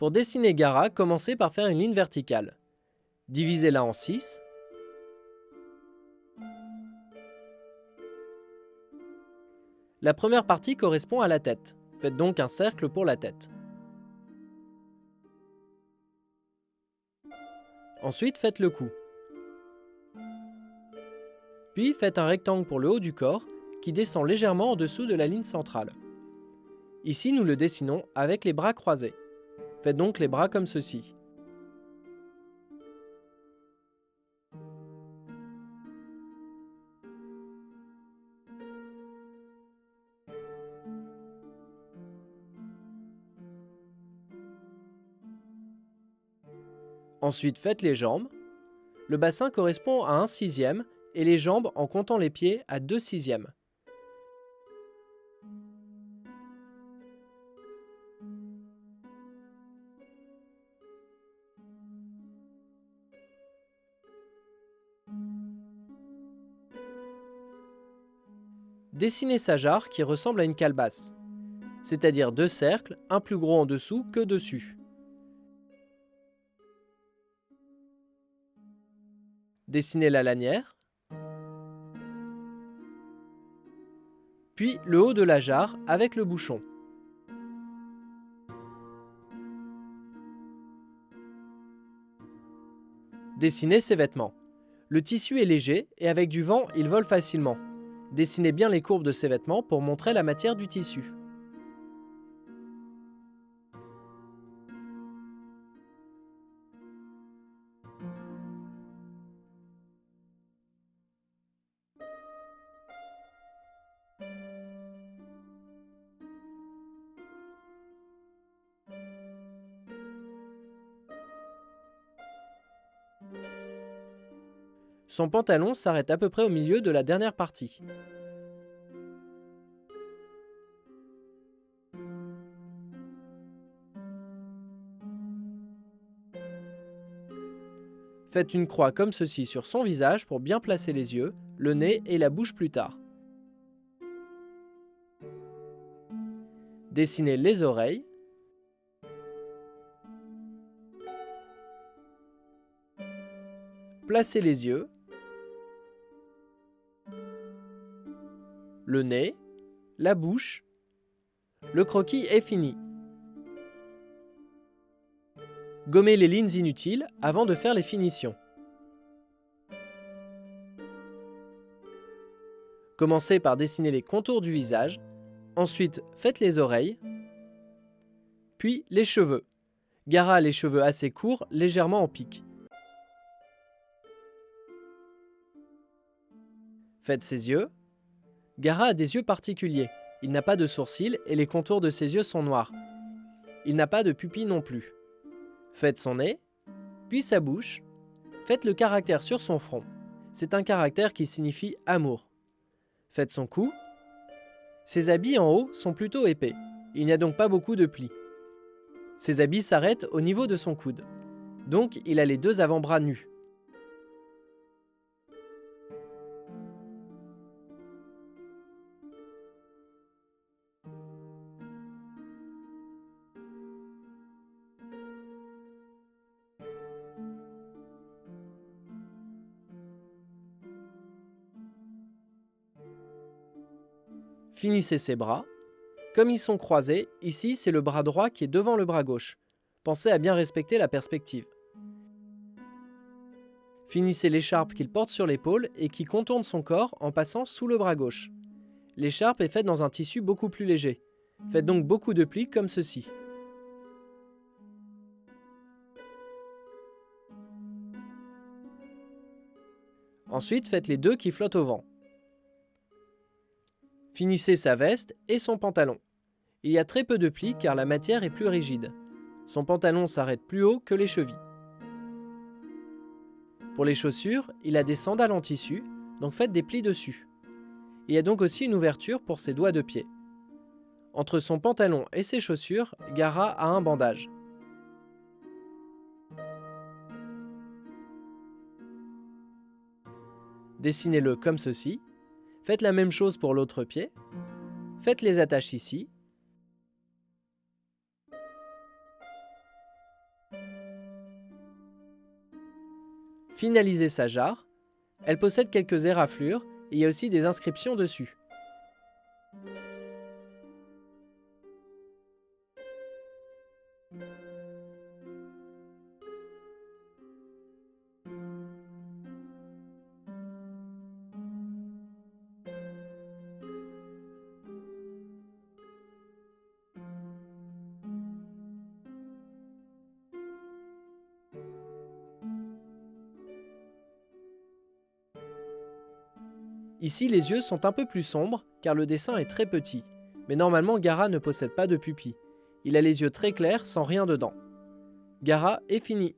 Pour dessiner Gara, commencez par faire une ligne verticale. Divisez-la en 6. La première partie correspond à la tête. Faites donc un cercle pour la tête. Ensuite, faites le cou. Puis, faites un rectangle pour le haut du corps qui descend légèrement en dessous de la ligne centrale. Ici, nous le dessinons avec les bras croisés. Faites donc les bras comme ceci. Ensuite, faites les jambes. Le bassin correspond à 1/6 et les jambes, en comptant les pieds, à 2/6. Dessinez sa jarre qui ressemble à une calebasse, c'est-à-dire 2 cercles, un plus gros en dessous que dessus. Dessinez la lanière, puis le haut de la jarre avec le bouchon. Dessinez ses vêtements. Le tissu est léger et avec du vent, il vole facilement. Dessinez bien les courbes de ses vêtements pour montrer la matière du tissu. Son pantalon s'arrête à peu près au milieu de la dernière partie. Faites une croix comme ceci sur son visage pour bien placer les yeux, le nez et la bouche plus tard. Dessinez les oreilles. Placez les yeux. Le nez, la bouche. Le croquis est fini. Gommez les lignes inutiles avant de faire les finitions. Commencez par dessiner les contours du visage, ensuite faites les oreilles, puis les cheveux. Gara a les cheveux assez courts, légèrement en pique. Faites ses yeux. Gara a des yeux particuliers. Il n'a pas de sourcils et les contours de ses yeux sont noirs. Il n'a pas de pupille non plus. Faites son nez, puis sa bouche. Faites le caractère sur son front. C'est un caractère qui signifie amour. Faites son cou. Ses habits en haut sont plutôt épais. Il n'y a donc pas beaucoup de plis. Ses habits s'arrêtent au niveau de son coude. Donc il a les 2 avant-bras nus. Finissez ses bras. Comme ils sont croisés, ici c'est le bras droit qui est devant le bras gauche. Pensez à bien respecter la perspective. Finissez l'écharpe qu'il porte sur l'épaule et qui contourne son corps en passant sous le bras gauche. L'écharpe est faite dans un tissu beaucoup plus léger. Faites donc beaucoup de plis comme ceci. Ensuite, faites les 2 qui flottent au vent. Finissez sa veste et son pantalon. Il y a très peu de plis car la matière est plus rigide. Son pantalon s'arrête plus haut que les chevilles. Pour les chaussures, il a des sandales en tissu, donc faites des plis dessus. Il y a donc aussi une ouverture pour ses doigts de pied. Entre son pantalon et ses chaussures, Gara a un bandage. Dessinez-le comme ceci. Faites la même chose pour l'autre pied. Faites les attaches ici. finaliser sa jarre. Elle possède quelques éraflures et il y a aussi des inscriptions dessus. Ici, les yeux sont un peu plus sombres car le dessin est très petit. Mais normalement, Gaara ne possède pas de pupille. Il a les yeux très clairs sans rien dedans. Gaara est fini.